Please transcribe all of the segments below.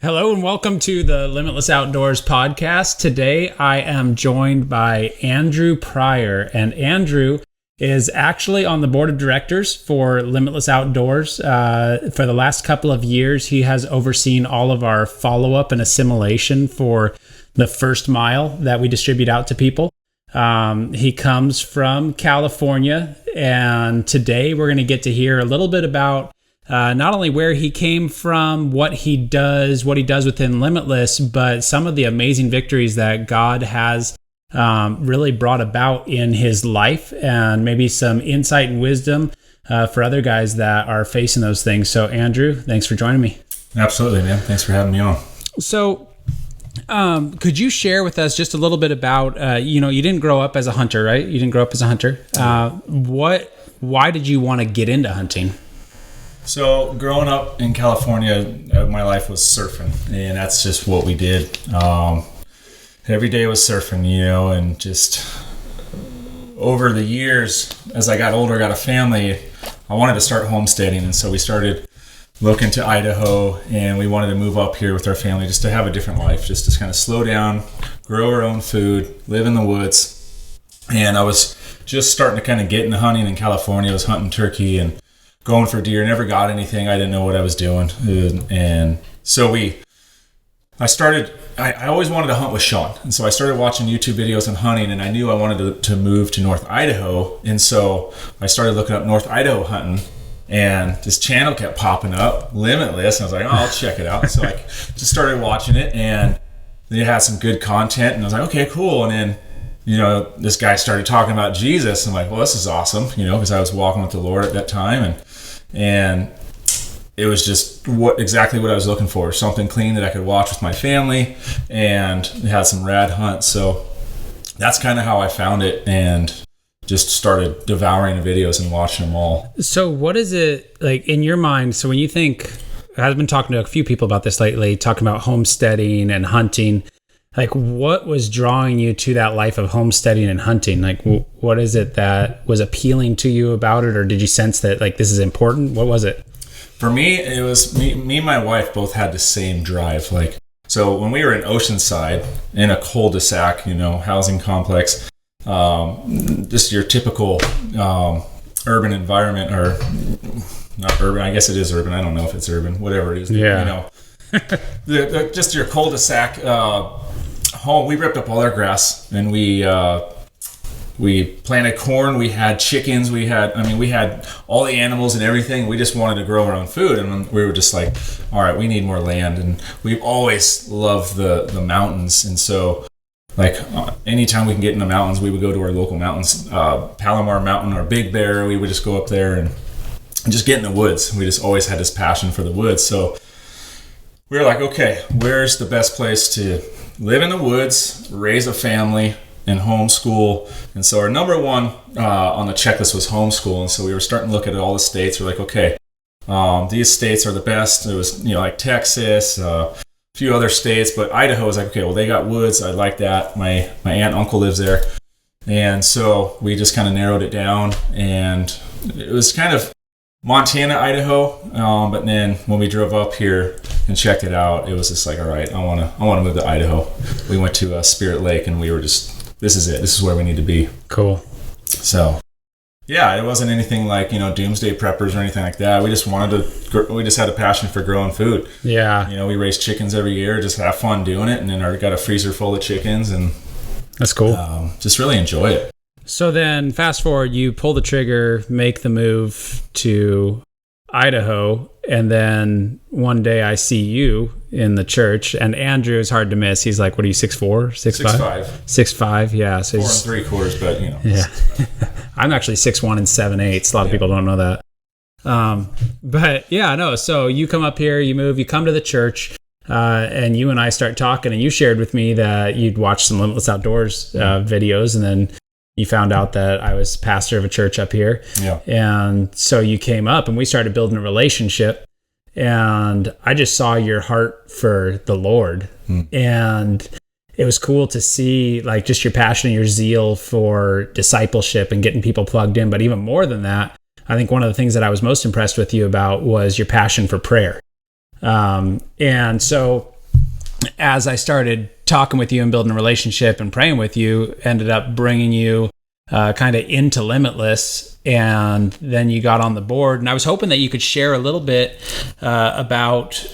Hello and welcome to the Limitless Outdoors podcast. Today I am joined by Andrew Pryor, and Andrew is actually on the board of directors for Limitless Outdoors. For the last couple of years, he has overseen all of our follow-up and assimilation for the first mile that we distribute out to people. He comes from California, and today we're going to get to hear a little bit about not only where he came from, what he does within Limitless, but some of the amazing victories that God has really brought about in his life, and maybe some insight and wisdom for other guys that are facing those things. So Andrew, thanks for joining me. Absolutely, man. Thanks for having me on. So could you share with us just a little bit about, you didn't grow up as a hunter, right? You didn't grow up as a hunter. Why did you want to get into hunting? So growing up in California, my life was surfing, and that's just what we did. Every day was surfing, and just over the years, as I got older, got a family, I wanted to start homesteading, and so we started looking to Idaho, and we wanted to move up here with our family just to have a different life, just to kind of slow down, grow our own food, live in the woods. And I was just starting to kind of get into hunting in California. I was hunting turkey and going for deer, never got anything. I didn't know what I was doing. And so I always wanted to hunt with Sean. And so I started watching YouTube videos on hunting, and I knew I wanted to move to North Idaho. And so I started looking up North Idaho hunting, and this channel kept popping up, Limitless. And I was like, I'll check it out. So I just started watching it, and it had some good content. And I was like, okay, cool. And then this guy started talking about Jesus. I'm like, well, this is awesome, because I was walking with the Lord at that time. And it was just exactly what I was looking for. Something clean that I could watch with my family, and it had some rad hunts. So that's kind of how I found it, and just started devouring the videos and watching them all. So what is it like in your mind? So when you think, I've been talking to a few people about this lately, talking about homesteading and hunting. Like, what was drawing you to that life of homesteading and hunting? Like, what is it that was appealing to you about it? Or did you sense that, like, this is important? What was it? For me, it was me and my wife both had the same drive. Like, so when we were in Oceanside, in a cul-de-sac, housing complex, just your typical urban environment, or not urban, I guess it is urban. I don't know if it's urban, whatever it is. Yeah. Just your cul-de-sac home. We ripped up all our grass, and we planted corn. We had chickens. We had all the animals and everything. We just wanted to grow our own food, and we were just like, all right, we need more land. And we've always loved the mountains, and so anytime we can get in the mountains, we would go to our local mountains, Palomar Mountain or Big Bear. We would just go up there and just get in the woods. We just always had this passion for the woods. So we were like, okay, where's the best place to live in the woods, raise a family, and homeschool? And so our number one on the checklist was homeschool. And so we were starting to look at all the states. We're like, okay, these states are the best. It was, like Texas, a few other states, but Idaho was like, okay, well, they got woods. I like that. My aunt and uncle lives there. And so we just kind of narrowed it down, and it was kind of Montana, Idaho, but then when we drove up here and checked it out, it was just like, all right, I want to move to Idaho. We went to Spirit Lake, and we were just, this is it. This is where we need to be. Cool. So, yeah, it wasn't anything like doomsday preppers or anything like that. We just had a passion for growing food. Yeah. We raise chickens every year, just have fun doing it, and then got a freezer full of chickens, and that's cool. Just really enjoy it. So then fast forward, you pull the trigger, make the move to Idaho, and then one day I see you in the church, and Andrew is hard to miss. He's like, what are you, 6'4", 6'5"? 6'5", yeah. So 4 3/4, but Yeah. I'm actually 6'1" and 7'8". A lot of people don't know that. But yeah, no. So you come up here, you move, you come to the church, and you and I start talking, and you shared with me that you'd watched some Limitless Outdoors videos, and then you found out that I was pastor of a church up here. Yeah. And so you came up, and we started building a relationship, and I just saw your heart for the Lord. And it was cool to see like just your passion and your zeal for discipleship and getting people plugged in. But even more than that, I think one of the things that I was most impressed with you about was your passion for prayer. And so as I started talking with you and building a relationship and praying with you, ended up bringing you kind of into Limitless, and then you got on the board. And I was hoping that you could share a little bit about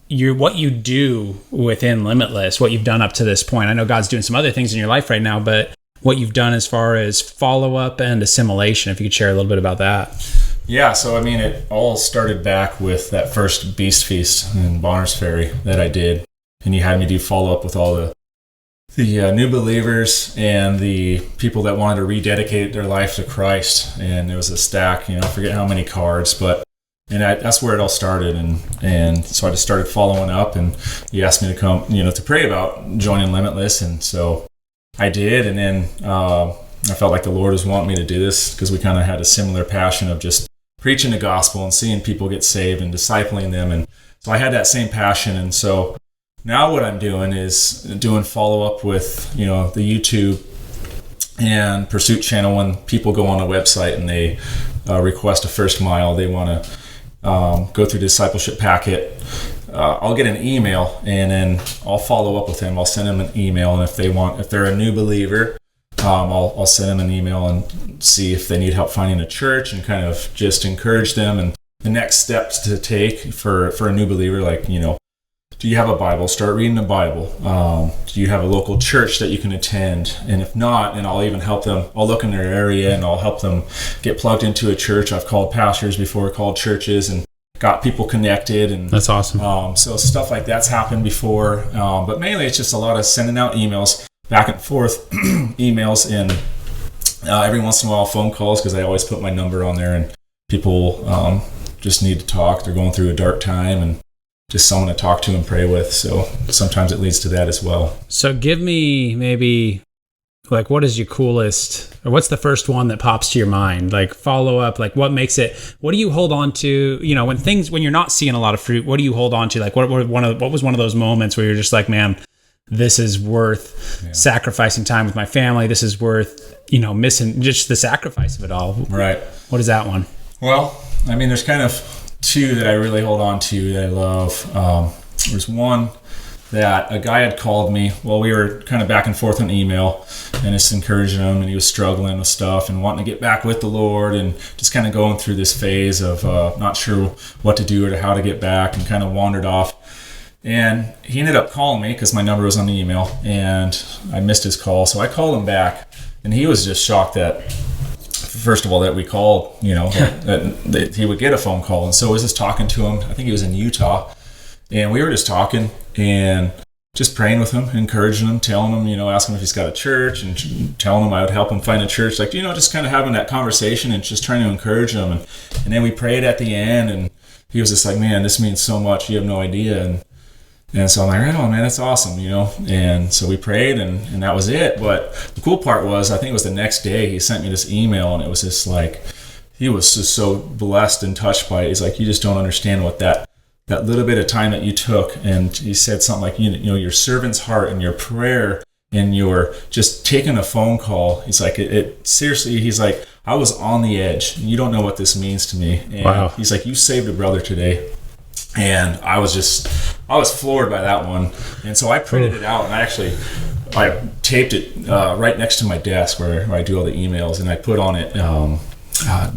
what you do within Limitless, what you've done up to this point. I know God's doing some other things in your life right now, but what you've done as far as follow-up and assimilation, if you could share a little bit about that. Yeah, so I mean, it all started back with that first Beast Feast in Bonners Ferry that I did, and you had me do follow-up with all the new believers and the people that wanted to rededicate their life to Christ. And there was a stack, I forget how many cards, but that's where it all started. And so I just started following up, and you asked me to come, to pray about joining Limitless. And so I did. And then I felt like the Lord was wanting me to do this because we kind of had a similar passion of just preaching the gospel and seeing people get saved and discipling them. And so I had that same passion. And so now what I'm doing is doing follow-up with, the YouTube and Pursuit channel. When people go on a website and they request a first mile, they want to go through the discipleship packet. I'll get an email, and then I'll follow up with them. I'll send them an email, and if they're a new believer, I'll send them an email and see if they need help finding a church, and kind of just encourage them and the next steps to take for a new believer. Like, do you have a Bible? Start reading the Bible. Do you have a local church that you can attend? And if not, then I'll even help them. I'll look in their area and I'll help them get plugged into a church. I've called pastors before, called churches, and got people connected. And that's awesome. So stuff like that's happened before. But mainly it's just a lot of sending out emails, back and forth emails, and every once in a while phone calls, because I always put my number on there, and people just need to talk. They're going through a dark time and just someone to talk to and pray with. So sometimes it leads to that as well. So give me maybe, like, what is your coolest, or what's the first one that pops to your mind? Like, follow up, like, what makes it, what do you hold on to, when you're not seeing a lot of fruit, what do you hold on to? Like, what was one of those moments where you're just like, man, this is worth sacrificing time with my family. This is worth, missing just the sacrifice of it all. Right. What is that one? Well, I mean, there's kind of two that I really hold on to that I love. There's one that a guy had called me while we were kind of back and forth on email, and just encouraging him, and he was struggling with stuff and wanting to get back with the Lord, and just kind of going through this phase of not sure what to do or how to get back, and kind of wandered off. And he ended up calling me because my number was on the email, and I missed his call. So I called him back, and he was just shocked that, first of all, that we called, that he would get a phone call. And so I was just talking to him. I think he was in Utah, and we were just talking and just praying with him, encouraging him, telling him, asking if he's got a church, and telling him I would help him find a church. Like, just kind of having that conversation and just trying to encourage him. And then we prayed at the end, and he was just like, man, this means so much. You have no idea. And so I'm like, right on, man, that's awesome, And so we prayed, and that was it. But the cool part was, I think it was the next day, he sent me this email, and it was just like, he was just so blessed and touched by it. He's like, you just don't understand what that little bit of time that you took. And he said something like, your servant's heart and your prayer and your just taking a phone call. He's like, it seriously, he's like, I was on the edge. You don't know what this means to me. And wow. He's like, you saved a brother today. And I was floored by that one. And so I printed it out, and I taped it right next to my desk where I do all the emails, and I put on it,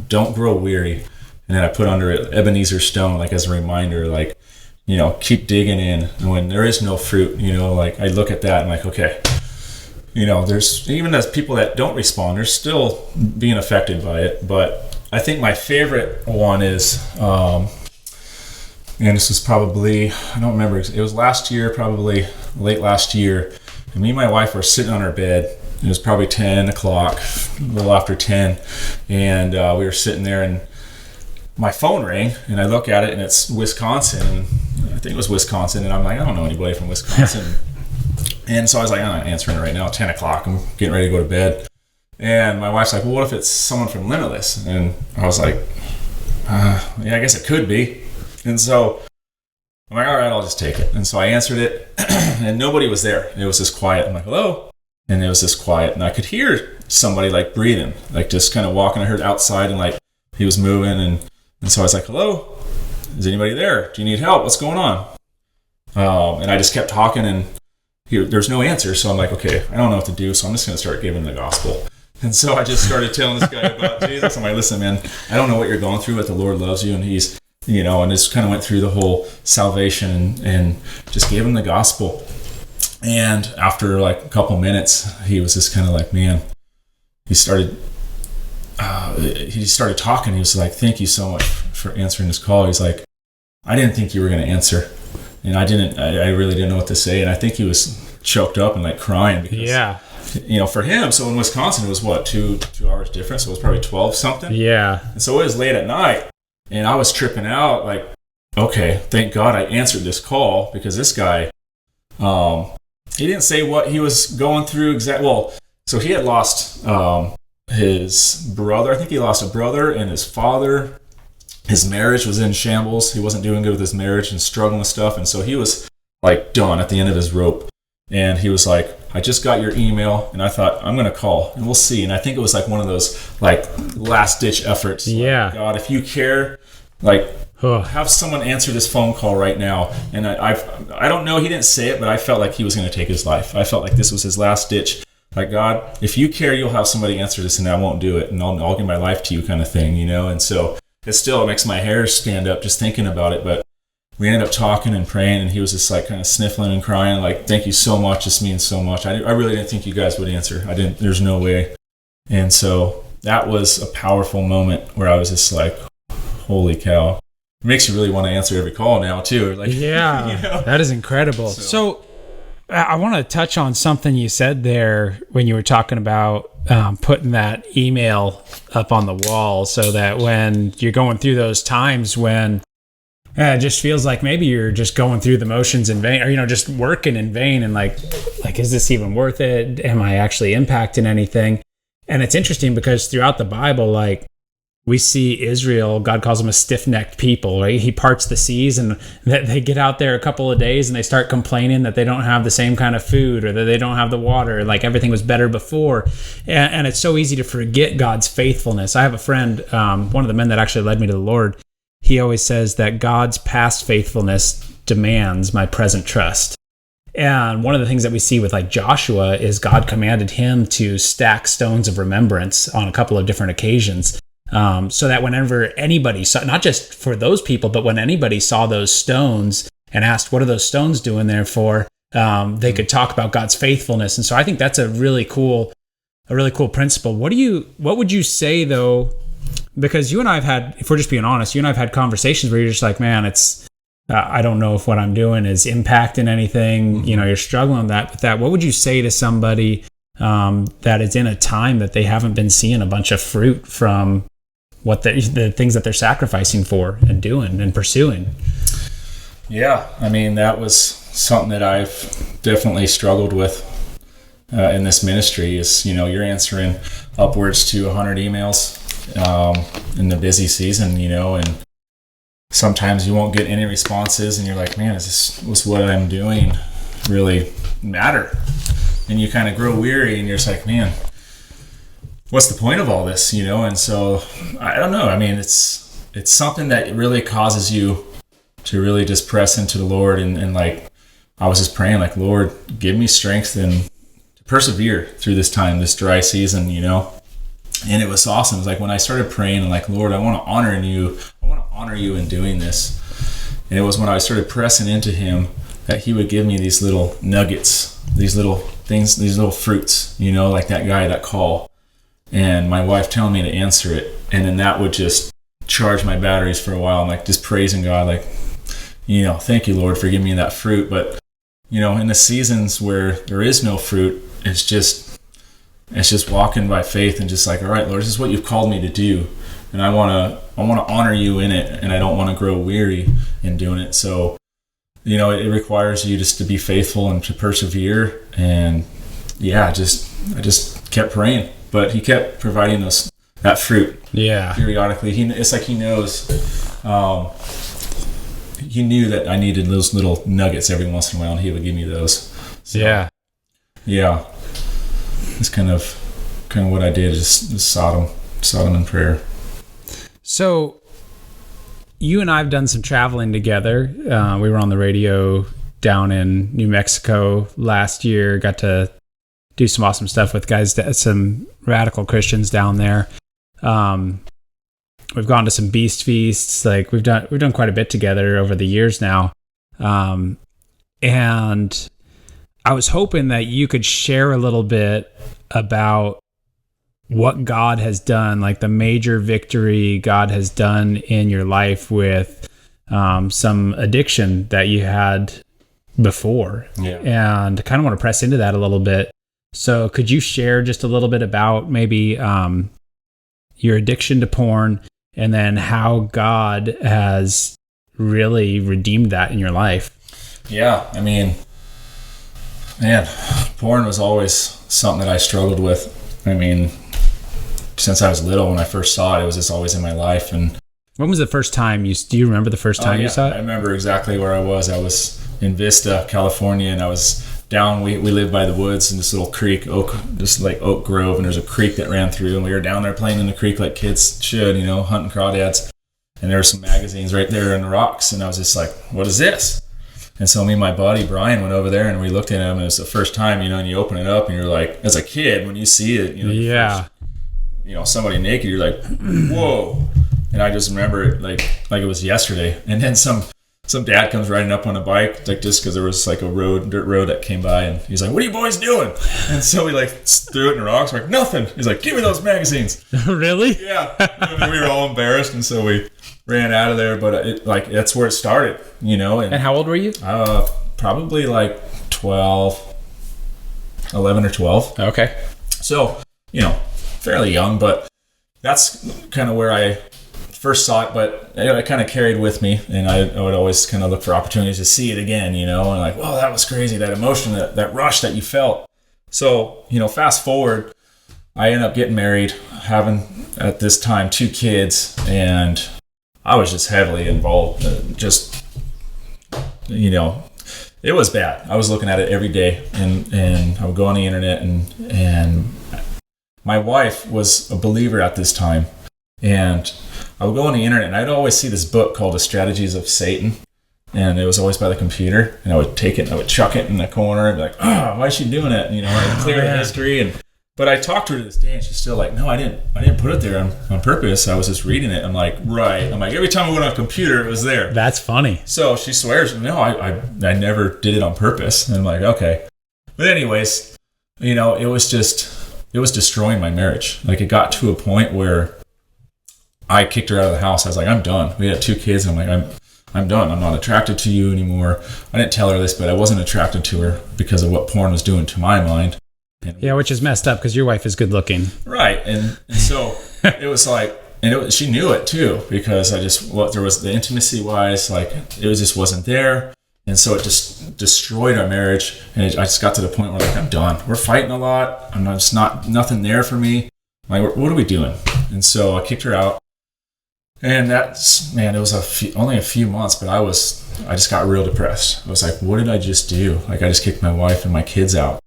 don't grow weary. And then I put under it Ebenezer Stone, like as a reminder, like, keep digging in. And when there is no fruit, like I look at that and like, okay, there's, even as people that don't respond, they're still being affected by it. But I think my favorite one is, and this was probably, I don't remember, it was last year, probably late last year. And me and my wife were sitting on our bed. It was probably 10 o'clock, a little after 10. And we were sitting there, and my phone rang, and I look at it, and it's Wisconsin. And I think it was Wisconsin. And I'm like, I don't know anybody from Wisconsin. And so I was like, I'm not answering it right now, 10 o'clock. I'm getting ready to go to bed. And my wife's like, well, what if it's someone from Limitless? And I was like, yeah, I guess it could be. And so I'm like, all right, I'll just take it. And so I answered it, and nobody was there. It was just quiet. I'm like, hello? And it was just quiet. And I could hear somebody like breathing, like just kind of walking. I heard outside, and like he was moving. And so I was like, hello? is anybody there? Do you need help? What's going on? And I just kept talking, and there's no answer. So I'm like, okay, I don't know what to do. So I'm just going to start giving the gospel. And so I just started telling this guy about Jesus. I'm like, listen, man, I don't know what you're going through, but the Lord loves you, and he's, and just kind of went through the whole salvation and just gave him the gospel. And after like a couple minutes, he was just kind of like, man, he started talking. He was like, thank you so much for answering this call. He's like, I didn't think you were going to answer. And I really didn't know what to say. And I think he was choked up and like crying because, for him, so in Wisconsin, it was what, 2 hours difference. So it was probably 12 something. Yeah. And so it was late at night, and I was tripping out like, okay, thank God I answered this call, because this guy, he didn't say what he was going through exactly. Well, so he had lost his brother. I think he lost a brother and his father. His marriage was in shambles. He wasn't doing good with his marriage and struggling with stuff. And so he was like done at the end of his rope. And he was like, I just got your email, and I thought, I'm going to call and we'll see. And I think it was like one of those like last ditch efforts. Yeah. Like, God, if you care, like, have someone answer this phone call right now. And I don't know, he didn't say it, but I felt like he was going to take his life. I felt like this was his last ditch. Like, God, if you care, you'll have somebody answer this, and I won't do it, and I'll give my life to you, kind of thing, And so it makes my hair stand up just thinking about it. But we ended up talking and praying, and he was just like kind of sniffling and crying, like, thank you so much. This means so much. I really didn't think you guys would answer. There's no way. And so that was a powerful moment where I was just like, holy cow. It makes you really want to answer every call now too. Like, yeah, that is incredible. So I want to touch on something you said there when you were talking about putting that email up on the wall, so that when you're going through those times when it just feels like maybe you're just going through the motions in vain, or, just working in vain, and like, is this even worth it? Am I actually impacting anything? And it's interesting because throughout the Bible, like, we see Israel, God calls them a stiff-necked people, right? He parts the seas, and that they get out there a couple of days and they start complaining that they don't have the same kind of food, or that they don't have the water, like everything was better before. And it's so easy to forget God's faithfulness. I have a friend, one of the men that actually led me to the Lord. He always says that God's past faithfulness demands my present trust. And one of the things that we see with like Joshua is God commanded him to stack stones of remembrance on a couple of different occasions. So that whenever anybody saw, not just for those people, but when anybody saw those stones and asked, what are those stones doing there for? They could talk about God's faithfulness. And so I think that's a really cool principle. What would you say though? Because you and I have had, if we're just being honest, you and I have had conversations where you're just like, man, I don't know if what I'm doing is impacting anything. You're struggling with that. What would you say to somebody that is in a time that they haven't been seeing a bunch of fruit from what the things that they're sacrificing for and doing and pursuing? Yeah, I mean, that was something that I've definitely struggled with in this ministry is, you're answering upwards to 100 emails in the busy season, and sometimes you won't get any responses, and you're like, man, was what I'm doing really matter? And you kind of grow weary, and you're just like, man, what's the point of all this, And so, I don't know. I mean, it's something that really causes you to really just press into the Lord. And like, I was just praying, like, Lord, give me strength and to persevere through this time, this dry season, And it was awesome. It was like when I started praying and like, Lord, I want to honor you. I want to honor you in doing this. And it was when I started pressing into him that he would give me these little nuggets, these little things, these little fruits, like that guy, that call. And my wife telling me to answer it. And then that would just charge my batteries for a while. I'm like just praising God, like, thank you, Lord, for giving me that fruit. But, in the seasons where there is no fruit, it's just walking by faith and just like, all right, Lord, this is what you've called me to do. And I want to honor you in it. And I don't want to grow weary in doing it. So, it requires you just to be faithful and to persevere. And yeah, I just kept praying. But he kept providing us that fruit. Yeah. Periodically. It's like he knows. He knew that I needed those little nuggets every once in a while, and he would give me those. So, yeah. It's kind of what I did. Just Sodom in prayer. So, you and I have done some traveling together. We were on the radio down in New Mexico last year. Got to do some awesome stuff with guys, some radical Christians down there. We've gone to some beast feasts. Like we've done quite a bit together over the years now. And I was hoping that you could share a little bit about what God has done, like the major victory God has done in your life with some addiction that you had before. Yeah. And I kind of want to press into that a little bit. So could you share just a little bit about maybe your addiction to porn and then how God has really redeemed that in your life? Yeah, I mean, man, porn was always something that I struggled with. I mean, since I was little, when I first saw it, it was just always in my life. And when was the first time do you remember the first time you saw it? I remember exactly where I was. I was in Vista, California, and I was down, we lived by the woods in this little creek, Oak Grove, and there's a creek that ran through, and we were down there playing in the creek like kids should, hunting crawdads. And there were some magazines right there in the rocks, and I was just like, what is this? And so me and my buddy Brian went over there and we looked at him, and it's the first time, and you open it up and you're like, as a kid, when you see it, yeah. First, somebody naked, you're like, whoa. And I just remember it like it was yesterday. And then some dad comes riding up on a bike, like just because there was like a dirt road that came by, and he's like, what are you boys doing? And so we threw it in the rocks. We're like, nothing. He's like, give me those magazines. Really? Yeah. And we were all embarrassed, and so we ran out of there. But that's where it started, And how old were you? Probably like 11 or 12. Okay. So, fairly young, but that's kind of where I first saw it, but it kind of carried with me, and I would always kind of look for opportunities to see it again, and like, well, that was crazy, that emotion, that rush that you felt. So, fast forward, I ended up getting married, having at this time 2 kids, and I was just heavily involved. It was bad. I was looking at it every day, and I would go on the internet, and my wife was a believer at this time, and I would go on the internet, and I'd always see this book called The Strategies of Satan, and it was always by the computer, and I would take it and I would chuck it in the corner and be like, why is she doing it? I'd clear the history, but I talked to her to this day, and she's still like, no, I didn't put it there on purpose. I was just reading it. I'm like, right. I'm like, every time I went on a computer, it was there. That's funny. So she swears, no, I never did it on purpose. And I'm like, okay. But anyways, it was destroying my marriage. Like, it got to a point where I kicked her out of the house. I was like, I'm done. We had 2 kids, and I'm like, I'm done. I'm not attracted to you anymore. I didn't tell her this, but I wasn't attracted to her because of what porn was doing to my mind. Yeah, which is messed up because your wife is good looking. Right. And so it was like, she knew it too, because there was the intimacy wise, like it just wasn't there. And so it just destroyed our marriage. And I just got to the point where I'm done. We're fighting a lot. I'm just nothing there for me. Like, what are we doing? And so I kicked her out. And it was only a few months, but I just got real depressed. I was like, what did I just do? Like, I just kicked my wife and my kids out.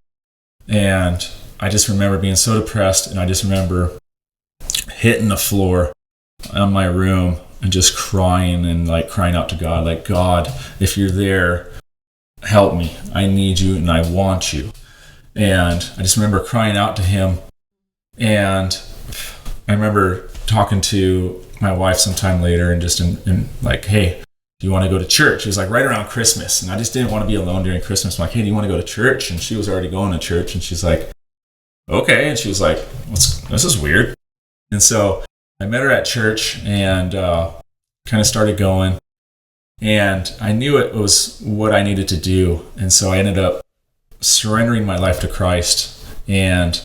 And I just remember being so depressed, and I just remember hitting the floor in my room and just crying out to God, like, God, if you're there, help me. I need you and I want you. And I just remember crying out to him. And I remember talking to my wife sometime later and just in like, hey, do you want to go to church? It was like right around Christmas, and I just didn't want to be alone during Christmas. I'm like, hey, do you want to go to church? And she was already going to church, and she's like, okay. And she was like, this is weird. And so I met her at church and kind of started going, and I knew it was what I needed to do. And so I ended up surrendering my life to Christ. And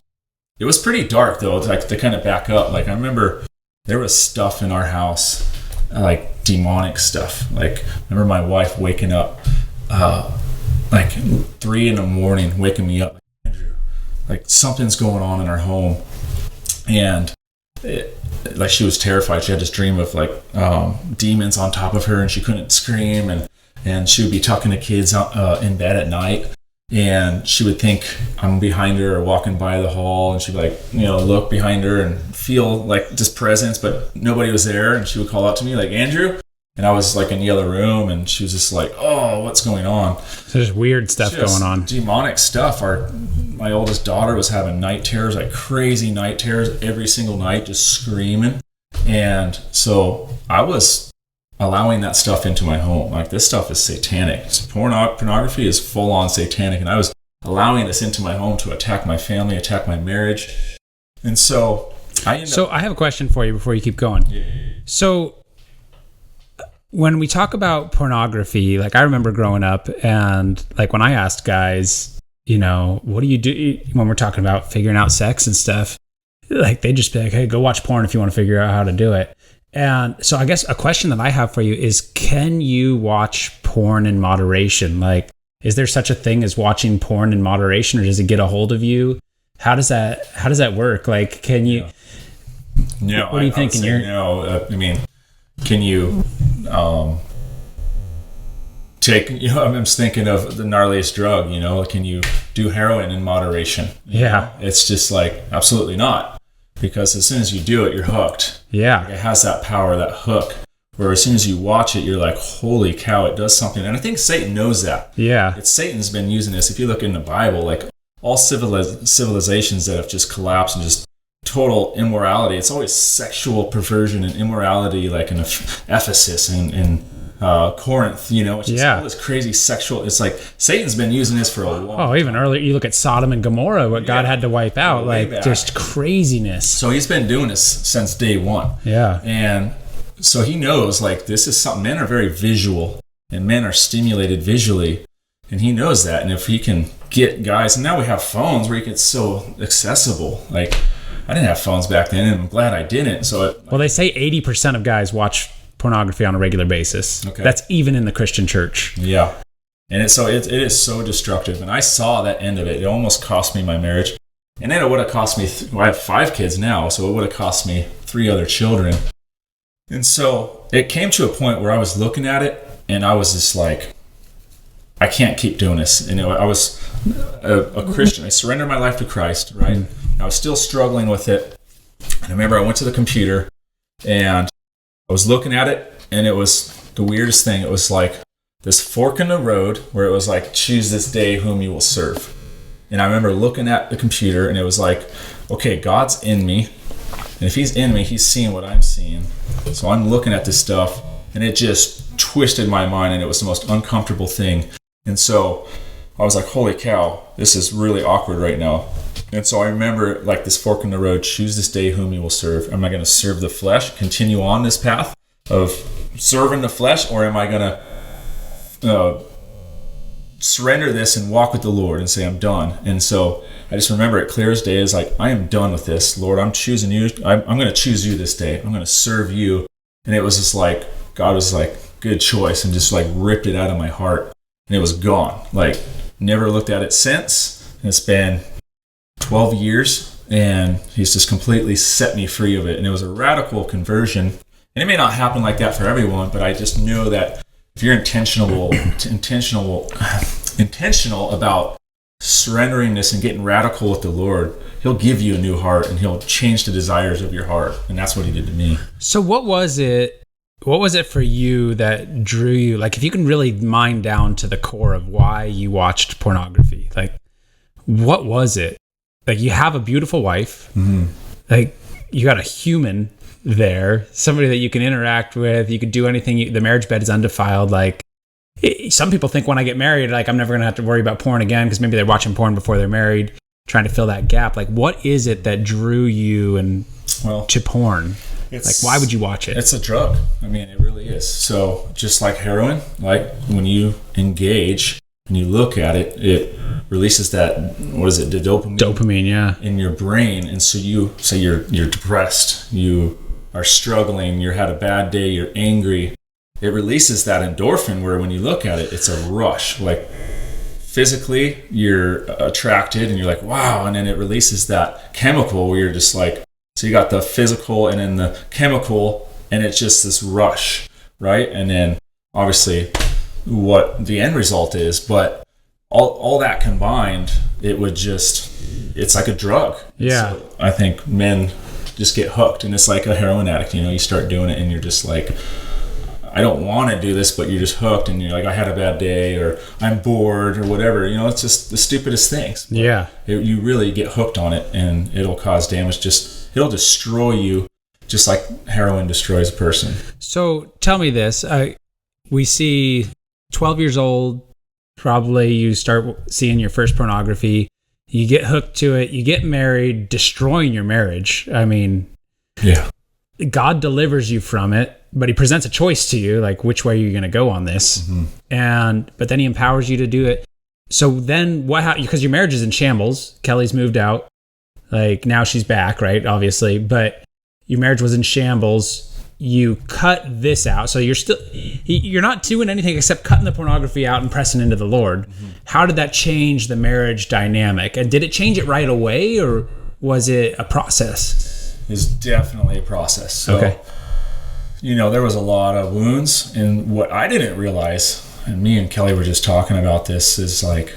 it was pretty dark, though, to kind of back up. Like, I remember there was stuff in our house, like demonic stuff. Like, I remember my wife waking up like 3 a.m, waking me up, like, Andrew, like something's going on in our home. And like, she was terrified. She had this dream of like demons on top of her, and she couldn't scream, and she would be tucking the kids in bed at night, and she would think I'm behind her or walking by the hall, and she'd like, look behind her and feel like just presence, but nobody was there. And she would call out to me like, Andrew, And I was like in the other room, and she was just like, "Oh, what's going on?" So there's weird stuff Just going on. demonic stuff. My oldest daughter was having night terrors, like crazy night terrors every single night, just screaming. And so I was allowing that stuff into my home. Like, this stuff is satanic. Pornography is full on satanic, and I was allowing this into my home to attack my family, attack my marriage. And so I have a question for you before you keep going. Yeah. So when we talk about pornography, like, I remember growing up, and like when I asked guys, what do you do when we're talking about figuring out sex and stuff? Like, they just be like, "Hey, go watch porn if you want to figure out how to do it." And so I guess a question that I have for you is, can you watch porn in moderation? Like, is there such a thing as watching porn in moderation, or does it get a hold of you? How does that work? Like, can you? No. What are you thinking? Can you take? I'm just thinking of the gnarliest drug. Can you do heroin in moderation? Yeah. It's just like, absolutely not, because as soon as you do it, you're hooked. Yeah. Like, it has that power, that hook. Where as soon as you watch it, you're like, "Holy cow, it does something." And I think Satan knows that. Yeah. Satan's been using this. If you look in the Bible, like, all civilizations that have just collapsed and just total immorality, it's always sexual perversion and immorality, like in Ephesus and Corinth, it's just all this crazy sexual. It's like Satan's been using this for a long time. Even earlier, you look at Sodom and Gomorrah, what God had to wipe out, just craziness. So he's been doing this since day one. Yeah. And so he knows, like, this is something. Men are very visual, and men are stimulated visually, and he knows that. And if he can get guys, and now we have phones where it's so accessible. Like, I didn't have phones back then, and I'm glad I didn't. So they say 80% of guys watch pornography on a regular basis. Okay. That's even in the Christian church. Yeah. And it is so destructive. And I saw that end of it. It almost cost me my marriage. And then it would have cost me, I have 5 kids now, so it would have cost me 3 other children. And so it came to a point where I was looking at it, and I was just like, I can't keep doing this. And I was a Christian. I surrendered my life to Christ, right? I was still struggling with it. And I remember I went to the computer, and I was looking at it, and it was the weirdest thing. It was like this fork in the road where it was like, "Choose this day whom you will serve." And I remember looking at the computer, and it was like, okay, God's in me. And if he's in me, he's seeing what I'm seeing. So I'm looking at this stuff, and it just twisted my mind, and it was the most uncomfortable thing. And so I was like, holy cow, this is really awkward right now. And so I remember, like, this fork in the road: choose this day whom you will serve. Am I going to serve the flesh, continue on this path of serving the flesh, or am I going to surrender this and walk with the Lord and say, I'm done? And so I just remember it clear as day. Is like, I am done with this, Lord. I'm choosing you. I'm going to choose you this day. I'm going to serve you. And it was just like, God was like, good choice, and just like ripped it out of my heart, and it was gone. Like, never looked at it since. And it's been 12 years, and he's just completely set me free of it. And it was a radical conversion. And it may not happen like that for everyone, but I just know that if you're intentional about surrendering this and getting radical with the Lord, he'll give you a new heart, and he'll change the desires of your heart. And that's what he did to me. So what was it for you that drew you? Like, if you can really mine down to the core of why you watched pornography, like, what was it? Like, you have a beautiful wife, like, you got a human there, somebody that you can interact with, you could do anything, the marriage bed is undefiled. Like, some people think when I get married, like, I'm never going to have to worry about porn again, because maybe they're watching porn before they're married, trying to fill that gap. Like, what is it that drew you to porn? Like, why would you watch it? It's a drug. I mean, it really is. So just like heroin, like, when you engage and you look at it, it releases that, what is it, the dopamine? Yeah. In your brain. And so you say you're depressed, you are struggling, you had a bad day, you're angry. It releases that endorphin where when you look at it, it's a rush. Like, physically, you're attracted and you're like, wow. And then it releases that chemical where you're just like, so you got the physical and then the chemical, and it's just this rush, right? And then obviously what the end result is, but all that combined, it's like a drug. Yeah. So I think men just get hooked, and it's like a heroin addict. You start doing it and you're just like, I don't want to do this, but you're just hooked, and you're like, I had a bad day, or I'm bored, or whatever. It's just the stupidest things. Yeah. You really get hooked on it, and it'll cause damage. It'll destroy you, just like heroin destroys a person. So tell me this. We see 12 years old, probably you start seeing your first pornography. You get hooked to it. You get married, destroying your marriage. I mean, yeah. God delivers you from it, but he presents a choice to you, like which way you're going to go on this. Mm-hmm. But then he empowers you to do it. So then because your marriage is in shambles. Kelly's moved out. Like now she's back, right? Obviously, but your marriage was in shambles. You cut this out. So you're not doing anything except cutting the pornography out and pressing into the Lord. Mm-hmm. How did that change the marriage dynamic? And did it change it right away, or was it a process? It's definitely a process. So, okay. There was a lot of wounds, and what I didn't realize, and me and Kelly were just talking about this, is like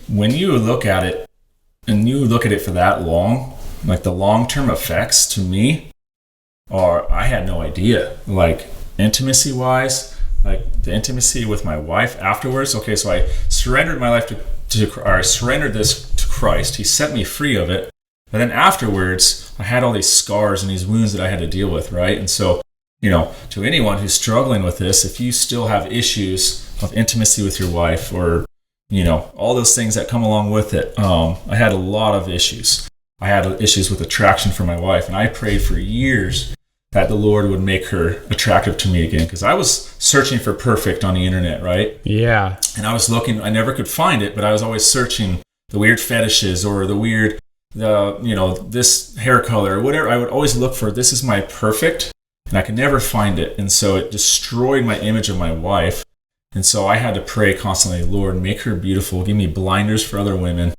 when you look at it and you look at it for that long, like the long-term effects to me I had no idea. Like intimacy-wise, like the intimacy with my wife afterwards. Okay, so I surrendered my life I surrendered this to Christ. He set me free of it. But then afterwards, I had all these scars and these wounds that I had to deal with, right? And so, to anyone who's struggling with this, if you still have issues of intimacy with your wife, or, all those things that come along with it, I had a lot of issues. I had issues with attraction for my wife, and I prayed for years that the Lord would make her attractive to me again, because I was searching for perfect on the internet, right? Yeah. And I was looking, I never could find it, but I was always searching the weird fetishes or the weird, this hair color or whatever. I would always look for, this is my perfect, and I could never find it. And so it destroyed my image of my wife. And so I had to pray constantly, Lord, make her beautiful, give me blinders for other women.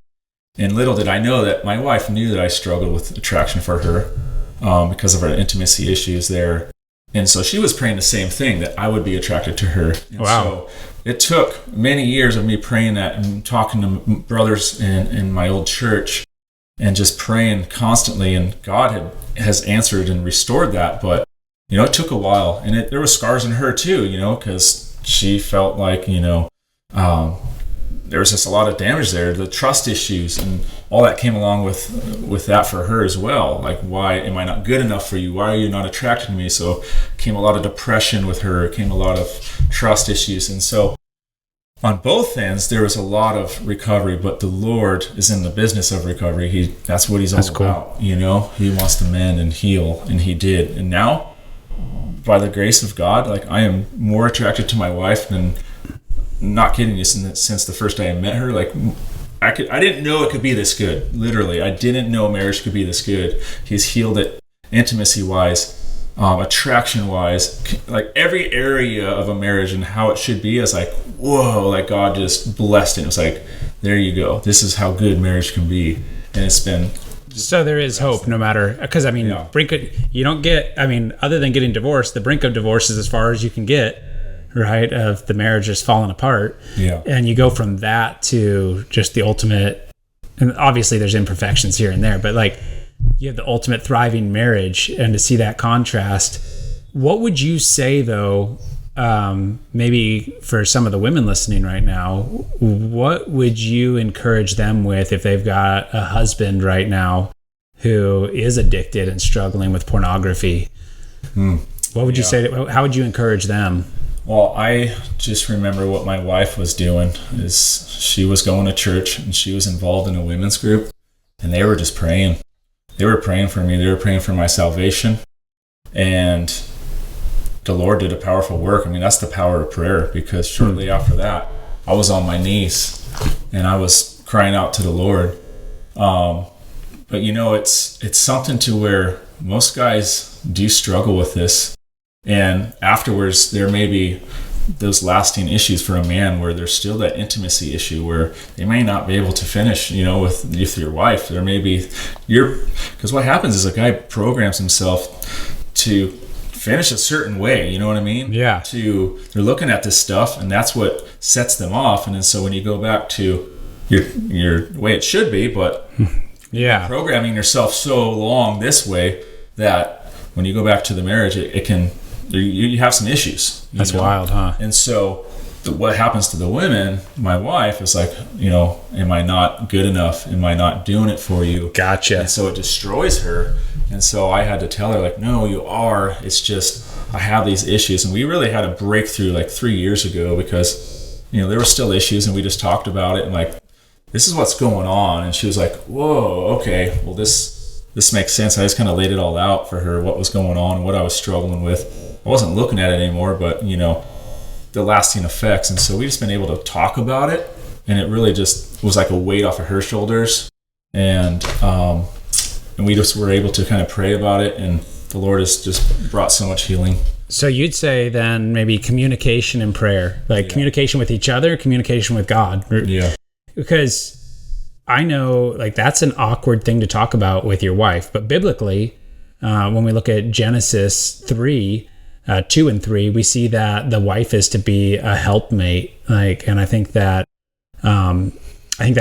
And little did I know that my wife knew that I struggled with attraction for her because of our intimacy issues there. And so she was praying the same thing, that I would be attracted to her. And wow. So it took many years of me praying that and talking to brothers in my old church and just praying constantly. And God has answered and restored that. But, it took a while. And there were scars in her too, because she felt like, there was just a lot of damage there, the trust issues and all that came along with that for her as well. Like, why am I not good enough for you? Why are you not attracted to me? So came a lot of depression with her, came a lot of trust issues. And so on both ends, there was a lot of recovery, but the Lord is in the business of recovery. That's what he's all about. He wants to mend and heal, and he did. And now, by the grace of God, like I am more attracted to my wife than, not kidding you, since the first day I met her. Like I didn't know it could be this good. Literally, I didn't know marriage could be this good. He's healed it intimacy wise, attraction wise, like every area of a marriage and how it should be. It's like, whoa, like God just blessed it. It was like, there you go. This is how good marriage can be. And it's been. So there is hope, no matter, because you don't get, other than getting divorced, the brink of divorce is as far as you can get, right? Of the marriage just falling apart. Yeah. And you go from that to just the ultimate, and obviously there's imperfections here and there, but like you have the ultimate thriving marriage. And to see that contrast, what would you say though, maybe for some of the women listening right now, what would you encourage them with if they've got a husband right now who is addicted and struggling with pornography? What would you say? How would you encourage them? Well, I just remember what my wife was doing is she was going to church and she was involved in a women's group, and they were just praying. They were praying for me. They were praying for my salvation. And the Lord did a powerful work. That's the power of prayer, because shortly after that, I was on my knees and I was crying out to the Lord. But it's something to where most guys do struggle with this. And afterwards, there may be those lasting issues for a man where there's still that intimacy issue where they may not be able to finish, with your wife. There may be because what happens is a guy programs himself to finish a certain way, you know what I mean? Yeah. They're looking at this stuff, and that's what sets them off. And then so when you go back to your way it should be, but yeah, programming yourself so long this way that when you go back to the marriage, it can you have some issues. That's wild, huh? And so what happens to the women, my wife, is like, am I not good enough? Am I not doing it for you? Gotcha. And so it destroys her. And so I had to tell her, like, no, you are. It's just, I have these issues. And we really had a breakthrough like 3 years ago because, there were still issues, and we just talked about it and like, this is what's going on. And she was like, whoa, okay, well, this makes sense. I just kind of laid it all out for her, what was going on, what I was struggling with. I wasn't looking at it anymore, but, the lasting effects. And so we've just been able to talk about it, and it really just was like a weight off of her shoulders. And we just were able to kind of pray about it, and the Lord has just brought so much healing. So you'd say then maybe communication and prayer, like communication with each other, communication with God. Yeah. Because I know like that's an awkward thing to talk about with your wife, but biblically, when we look at Genesis 3, 2 and 3, we see that the wife is to be a helpmate. And I think that's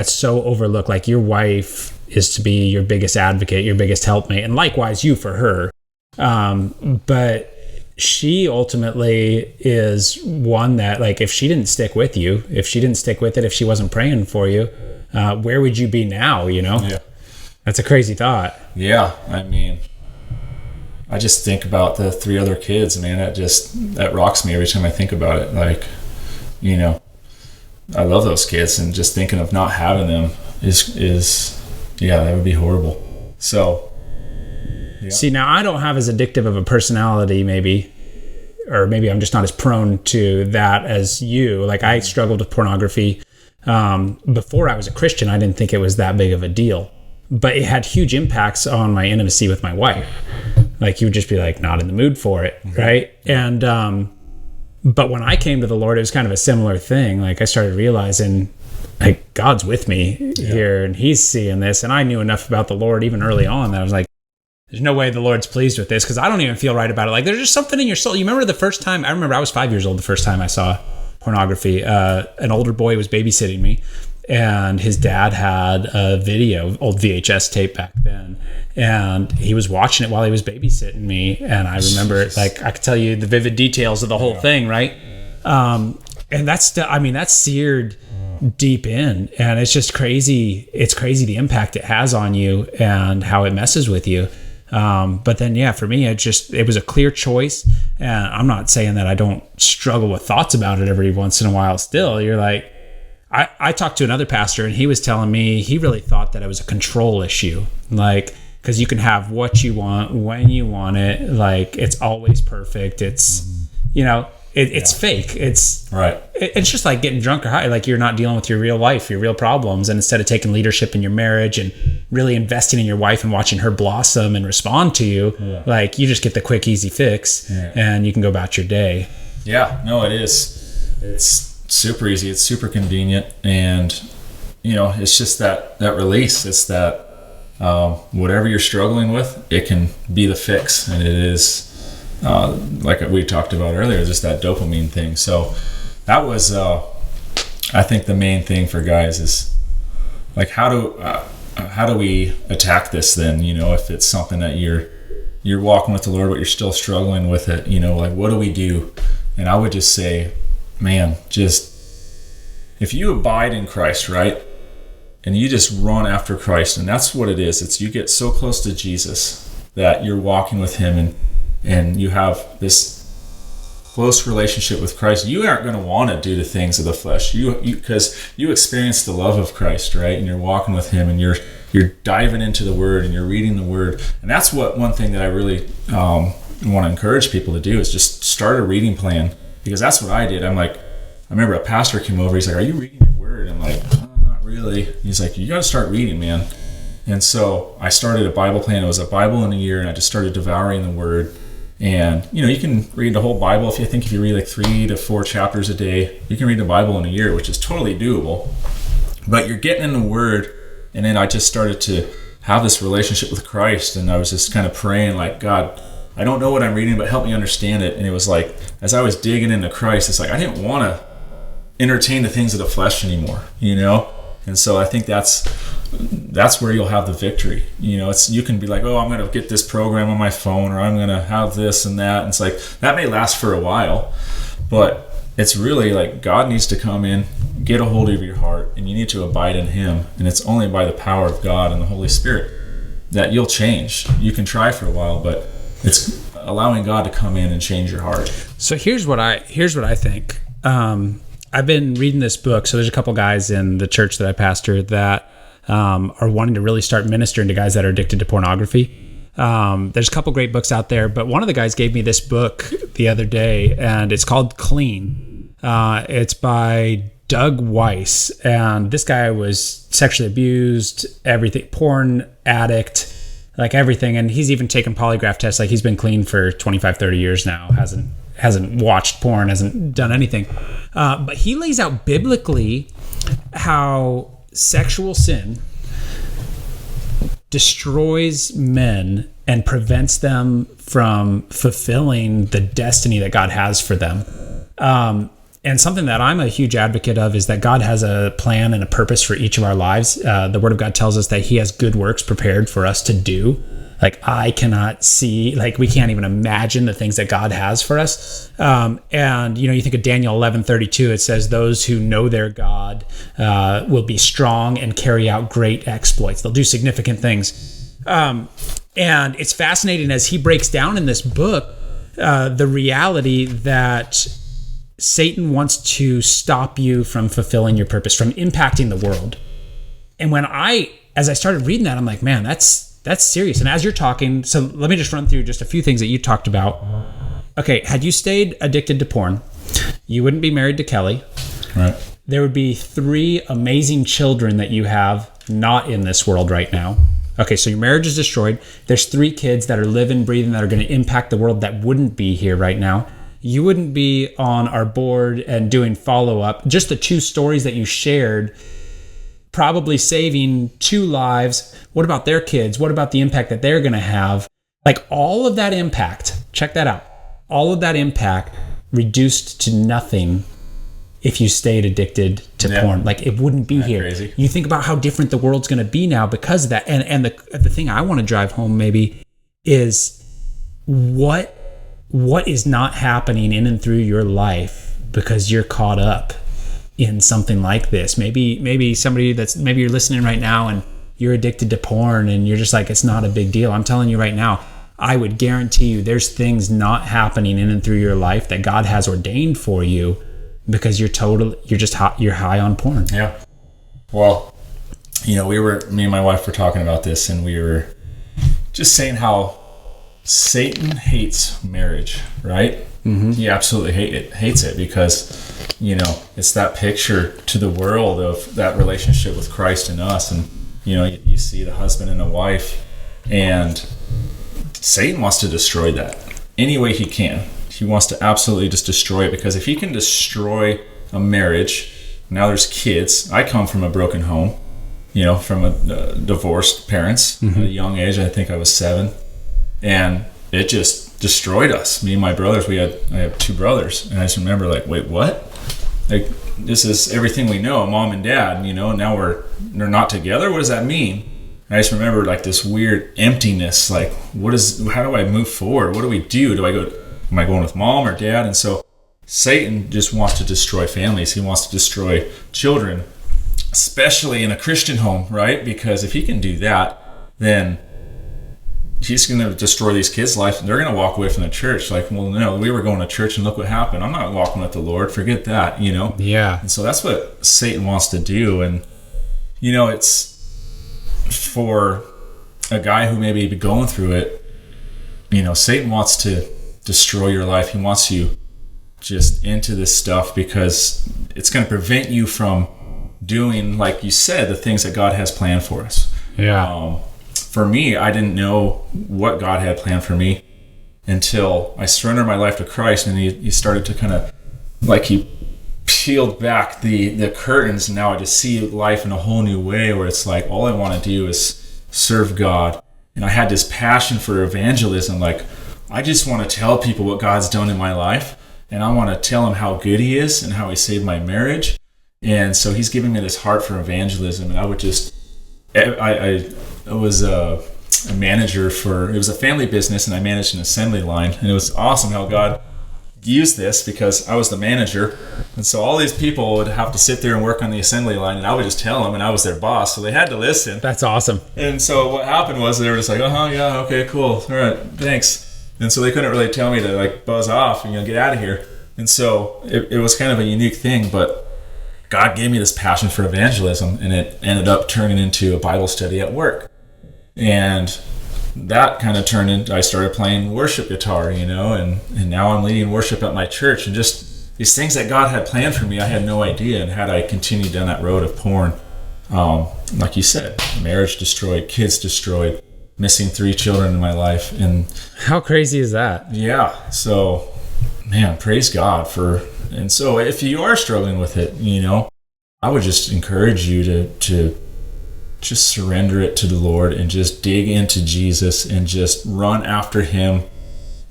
so overlooked. Like your wife is to be your biggest advocate, your biggest helpmate, and likewise you for her. But she ultimately is one that, like, if she didn't stick with you, if she didn't stick with it, if she wasn't praying for you, where would you be now? Yeah. That's a crazy thought. Yeah. I mean, I just think about the 3 other kids, man. That rocks me every time I think about it. Like, I love those kids, and just thinking of not having them is that would be horrible. So, yeah. See, now I don't have as addictive of a personality, maybe, or maybe I'm just not as prone to that as you. Like, I struggled with pornography. Before I was a Christian, I didn't think it was that big of a deal, but it had huge impacts on my intimacy with my wife. Like, you would just be like, not in the mood for it. Mm-hmm. Right. And, but when I came to the Lord, it was kind of a similar thing. Like, I started realizing, like, God's with me here, and he's seeing this. And I knew enough about the Lord even early on that I was like, there's no way the Lord's pleased with this, because I don't even feel right about it. Like, there's just something in your soul. You remember the first time? I remember I was 5 years old the first time I saw pornography. An older boy was babysitting me, and his dad had a video, old VHS tape back then, and he was watching it while he was babysitting me. And I remember, like, I could tell you the vivid details of the whole thing, right? And that's seared deep in, and it's just crazy. It's crazy the impact it has on you and how it messes with you. But then, for me, it was a clear choice. And I'm not saying that I don't struggle with thoughts about it every once in a while still. You're like, I talked to another pastor, and he was telling me he really thought that it was a control issue. Like, because you can have what you want when you want it. Like, it's always perfect. It's, it's fake. It's right. It's just like getting drunk or high. Like, you're not dealing with your real life, your real problems. And instead of taking leadership in your marriage and really investing in your wife and watching her blossom and respond to you, like, you just get the quick, easy fix and you can go about your day. Yeah, no, it is. It's super easy. It's super convenient. And, it's just that release. It's that whatever you're struggling with, it can be the fix. And it is, like we talked about earlier, just that dopamine thing. So that was, I think the main thing for guys is, like, how do we attack this then? If it's something that you're walking with the Lord, but you're still struggling with it, like, what do we do? And I would just say, man, just if you abide in Christ, right? And you just run after Christ, and that's what it is. It's you get so close to Jesus that you're walking with him, and you have this close relationship with Christ. You aren't going to want to do the things of the flesh. Because you experience the love of Christ, right? And you're walking with him, and you're diving into the Word, and you're reading the Word. And that's one thing that I really want to encourage people to do is just start a reading plan, because that's what I did. I'm like, I remember a pastor came over. He's like, "Are you reading your Word?" I'm like, "Not really." He's like, "You got to start reading, man." And so I started a Bible plan. It was a Bible in a year, and I just started devouring the Word. And, you can read the whole Bible. If you read like 3 to 4 chapters a day, you can read the Bible in a year, which is totally doable. But you're getting in the Word. And then I just started to have this relationship with Christ. And I was just kind of praying, like, God, I don't know what I'm reading, but help me understand it. And it was like, as I was digging into Christ, it's like, I didn't want to entertain the things of the flesh anymore, And so I think that's that's where you'll have the victory. You can be like, oh, I'm going to get this program on my phone, or I'm going to have this and that. And it's like, that may last for a while, but it's really like God needs to come in, get a hold of your heart, and you need to abide in him. And it's only by the power of God and the Holy Spirit that you'll change. You can try for a while, but it's allowing God to come in and change your heart. So here's what I think. I've been reading this book. So there's a couple guys in the church that I pastor that are wanting to really start ministering to guys that are addicted to pornography. There's a couple great books out there, but one of the guys gave me this book the other day, and it's called Clean. It's by Doug Weiss, and this guy was sexually abused, everything, porn addict, like everything, and he's even taken polygraph tests. Like, he's been clean for 25, 30 years now, hasn't watched porn, hasn't done anything. But he lays out biblically how sexual sin destroys men and prevents them from fulfilling the destiny that God has for them. And something that I'm a huge advocate of is that God has a plan and a purpose for each of our lives. The Word of God tells us that he has good works prepared for us to do. Like, I cannot see, like, we can't even imagine the things that God has for us. And, you think of Daniel 11:32, it says, those who know their God will be strong and carry out great exploits. They'll do significant things. And it's fascinating as he breaks down in this book the reality that Satan wants to stop you from fulfilling your purpose, from impacting the world. And as I started reading that, I'm like, man, that's serious. And as you're talking, so let me just run through just a few things that you talked about. Okay, had you stayed addicted to porn, you wouldn't be married to Kelly. Right. There would be 3 amazing children that you have not in this world right now. Okay, so your marriage is destroyed. There's 3 kids that are living, breathing, that are going to impact the world that wouldn't be here right now. You wouldn't be on our board and doing follow-up. Just the 2 stories that you shared, probably saving 2 lives. What about their kids? What about the impact that they're going to have? Like, all of that impact, check that out. All of that impact reduced to nothing if you stayed addicted to porn. Like, it wouldn't be here. Crazy. You think about how different the world's going to be now because of that. And the thing I want to drive home maybe is what is not happening in and through your life because you're caught up in something like this. Maybe somebody maybe you're listening right now and you're addicted to porn and you're just like, it's not a big deal. I'm telling you right now, I would guarantee you there's things not happening in and through your life that God has ordained for you because you're high on porn. Yeah. Well, me and my wife were talking about this, and we were just saying how Satan hates marriage, right? Mm-hmm. He absolutely hates it because, it's that picture to the world of that relationship with Christ and us. And, you see the husband and a wife, and Satan wants to destroy that any way he can. He wants to absolutely just destroy it, because if he can destroy a marriage, now there's kids. I come from a broken home, from a divorced parents at a young age. I think I was 7. And it just destroyed us. Me and my brothers, I have 2 brothers. And I just remember like, wait, what? Like, this is everything we know, mom and dad, now they're not together. What does that mean? And I just remember like this weird emptiness. Like, how do I move forward? What do we do? Am I going with mom or dad? And so Satan just wants to destroy families. He wants to destroy children, especially in a Christian home, right? Because if he can do that, then he's going to destroy these kids' life, and they're going to walk away from the church. Like, well, no, we were going to church and look what happened. I'm not walking with the Lord. Forget that, Yeah. And so that's what Satan wants to do. And, it's for a guy who may be going through it, Satan wants to destroy your life. He wants you just into this stuff because it's going to prevent you from doing, like you said, the things that God has planned for us. Yeah. For me, I didn't know what God had planned for me until I surrendered my life to Christ, and he started to kind of, like, he peeled back the curtains, and now I just see life in a whole new way, where it's like all I want to do is serve God. And I had this passion for evangelism. Like, I just want to tell people what God's done in my life, and I want to tell them how good he is and how he saved my marriage. And so he's giving me this heart for evangelism, and I would just I was a manager it was a family business, and I managed an assembly line, and it was awesome how God used this because I was the manager, and so all these people would have to sit there and work on the assembly line, and I would just tell them, and I was their boss, so they had to listen. That's awesome. And so what happened was they were just like, yeah, okay, cool, all right, thanks. And so they couldn't really tell me to like buzz off and get out of here. And so it was kind of a unique thing, but God gave me this passion for evangelism, and it ended up turning into a Bible study at work. And that kind of turned into, I started playing worship guitar, and now I'm leading worship at my church. And just these things that God had planned for me, I had no idea. And had I continued down that road of porn, like you said, marriage destroyed, kids destroyed, missing 3 children in my life. And how crazy is that? Yeah. So, man, praise God and so if you are struggling with it, I would just encourage you to just surrender it to the Lord and just dig into Jesus and just run after him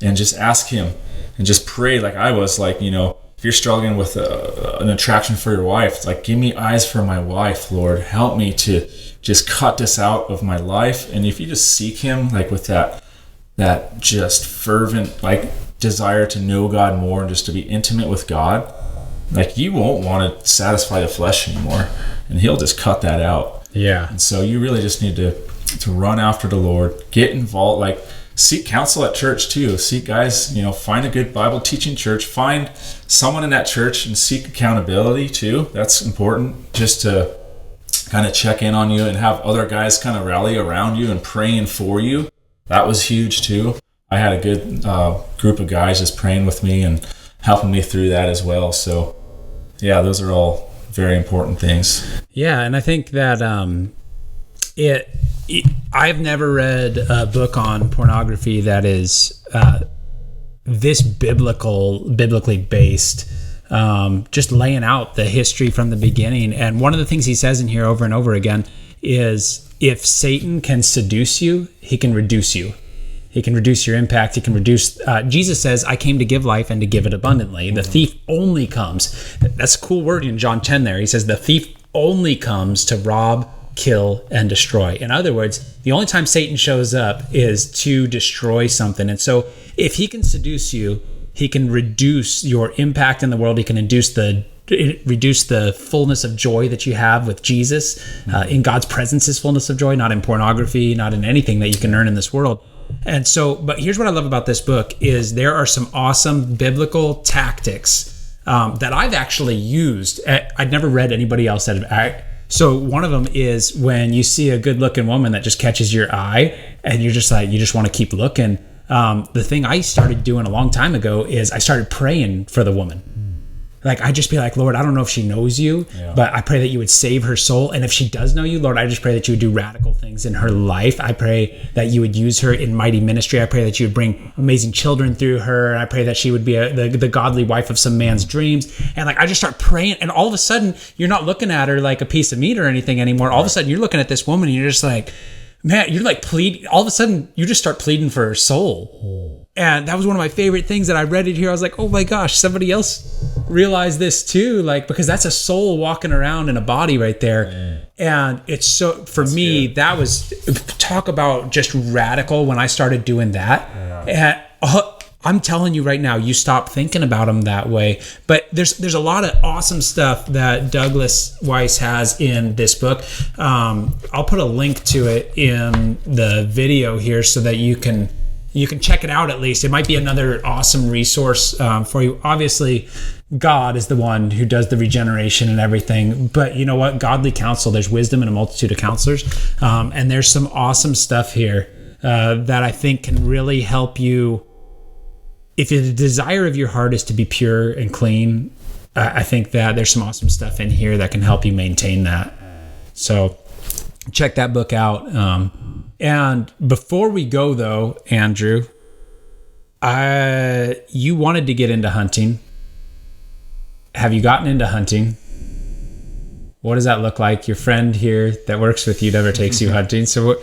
and just ask him and just pray like I was, like, if you're struggling with an attraction for your wife, it's like, give me eyes for my wife, Lord. Help me to just cut this out of my life. And if you just seek him like with that just fervent like desire to know God more and just to be intimate with God, like you won't want to satisfy the flesh anymore, and he'll just cut that out. Yeah. And so you really just need to run after the Lord, get involved, like seek counsel at church too. Seek guys, find a good Bible teaching church, find someone in that church and seek accountability too. That's important, just to kind of check in on you and have other guys kind of rally around you and praying for you. That was huge too. I had a good group of guys just praying with me and helping me through that as well. So yeah, those are all very important things. Yeah, and I think that I've never read a book on pornography that is this biblically based, just laying out the history from the beginning. And one of the things he says in here over and over again is, if Satan can seduce you, he can reduce you. He can reduce your impact. He can reduce... Jesus says, I came to give life and to give it abundantly. The thief only comes... That's a cool word in John 10 there. He says, the thief only comes to rob, kill, and destroy. In other words, the only time Satan shows up is to destroy something. And so if he can seduce you, he can reduce your impact in the world. He can reduce the fullness of joy that you have with Jesus. In God's presence is fullness of joy, not in pornography, not in anything that you can earn in this world. And so, but here's what I love about this book is there are some awesome biblical tactics that I've actually used. I'd never read anybody else so one of them is when you see a good looking woman that just catches your eye and you're just like, you just want to keep looking. The thing I started doing a long time ago is I started praying for the woman. Like, I'd just be like, Lord, I don't know if she knows you, but I pray that you would save her soul. And if she does know you, Lord, I just pray that you would do radical things in her life. I pray that you would use her in mighty ministry. I pray that you would bring amazing children through her. And I pray that she would be the godly wife of some man's dreams. And like, I just start praying. And all of a sudden, you're not looking at her like a piece of meat or anything anymore. All of a sudden, you're looking at this woman and you're just like, man, you're like pleading. All of a sudden, you just start pleading for her soul. And that was one of my favorite things that I read it here. I was like, oh my gosh, somebody else realized this too. Like, because that's a soul walking around in a body right there. And it's so, for me, that was, talk about just radical when I started doing that. And I'm telling you right now, you stop thinking about them that way. But there's a lot of awesome stuff that Douglas Weiss has in this book. I'll put a link to it in the video here so that you can check it out at least. It might be another awesome resource for you. Obviously, God is the one who does the regeneration and everything. But you know what? Godly counsel, there's wisdom in a multitude of counselors. And there's some awesome stuff here that I think can really help you. If the desire of your heart is to be pure and clean, I think that there's some awesome stuff in here that can help you maintain that. So check that book out. And before we go, though, Andrew, you wanted to get into hunting. Have you gotten into hunting? What does that look like? Your friend here that works with you never takes you hunting. So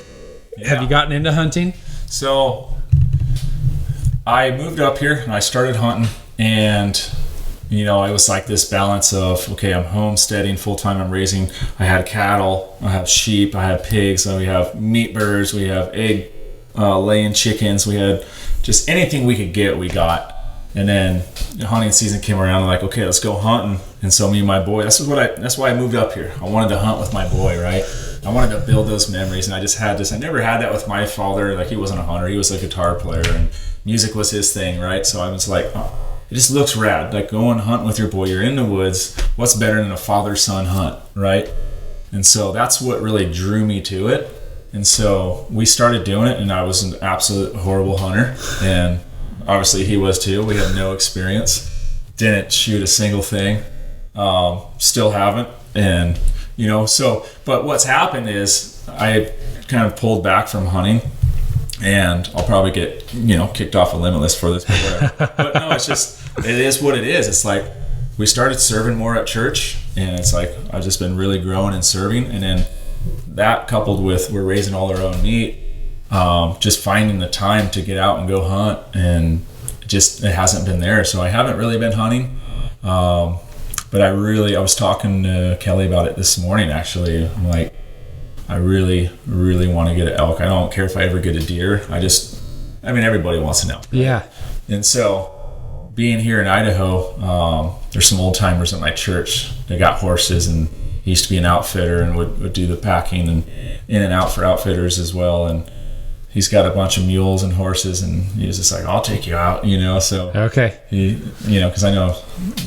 have you gotten into hunting? So I moved up here and I started hunting, and it was like this balance of, okay, I'm homesteading full-time, I had cattle, I have sheep, I have pigs, we have meat birds, we have egg laying chickens, we had just anything we could get, we got. And then the hunting season came around, like, okay, let's go hunting. And so me and my boy, that's why I moved up here. I wanted to hunt with my boy, right? I wanted to build those memories, and I just had this. I never had that with my father. Like, he wasn't a hunter, he was a guitar player, and music was his thing, right? So I was like, oh, it just looks rad. Like, going hunting with your boy, you're in the woods. What's better than a father-son hunt, right? And so that's what really drew me to it. And so we started doing it, and I was an absolute horrible hunter, and obviously he was too. We had no experience, didn't shoot a single thing, still haven't. And but what's happened is I kind of pulled back from hunting, and I'll probably get kicked off of Limitless for this, but whatever. But no, it is what it is. It's like we started serving more at church, and it's like I've just been really growing and serving. And then that, coupled with we're raising all our own meat, just finding the time to get out and go hunt, and it hasn't been there. So I haven't really been hunting. But I was talking to Kelly about it this morning, actually. I'm like, I really, really want to get an elk. I don't care if I ever get a deer. Everybody wants an elk. Right? Yeah. And so being here in Idaho, there's some old timers at my church. They got horses, and he used to be an outfitter and would do the packing and in and out for outfitters as well. And he's got a bunch of mules and horses, and he was just like, I'll take you out, so. Okay. Because I know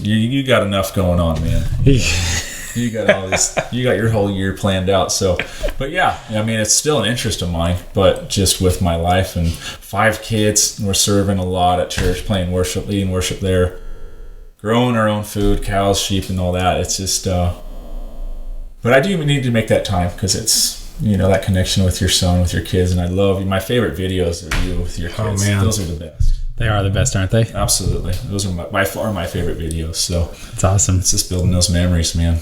you got enough going on, man. You got all this, you got your whole year planned out. So, but yeah, it's still an interest of mine, but just with my life and 5 kids, we're serving a lot at church, playing worship, leading worship there, growing our own food, cows, sheep, and all that. It's just, but I do need to make that time, because it's, that connection with your son, with your kids. And I love my favorite videos are you with your kids. Oh, man. Those are the best. They are the best, aren't they? Absolutely. Those are by far my favorite videos. So it's awesome. It's just building those memories, man.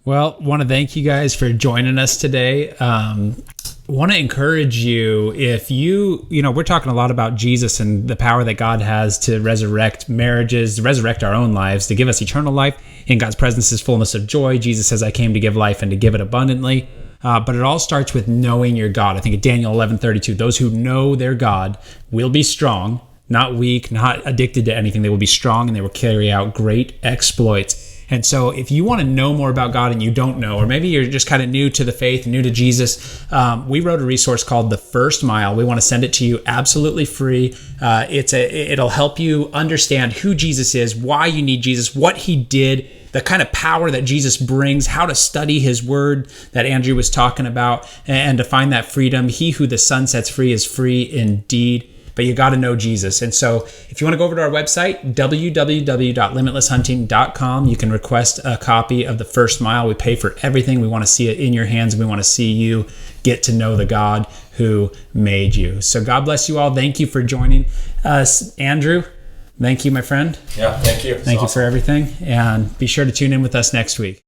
Well, want to thank you guys for joining us today. Want to encourage you, if we're talking a lot about Jesus and the power that God has to resurrect marriages, to resurrect our own lives, to give us eternal life. In God's presence is fullness of joy. Jesus says, I came to give life and to give it abundantly. But it all starts with knowing your God. I think of Daniel 11:32, those who know their God will be strong, not weak, not addicted to anything. They will be strong, and they will carry out great exploits. And so if you want to know more about God and you don't know, or maybe you're just kind of new to the faith, new to Jesus, we wrote a resource called The First Mile. We want to send it to you absolutely free. It'll help you understand who Jesus is, why you need Jesus, what he did, the kind of power that Jesus brings, how to study his word that Andrew was talking about, and to find that freedom. He who the Son sets free is free indeed. But you got to know Jesus. And so if you want to go over to our website, www.limitlesshunting.com, you can request a copy of The First Mile. We pay for everything. We want to see it in your hands. We want to see you get to know the God who made you. So God bless you all. Thank you for joining us. Andrew, thank you, my friend. Yeah, thank you. Thank you for everything. And be sure to tune in with us next week.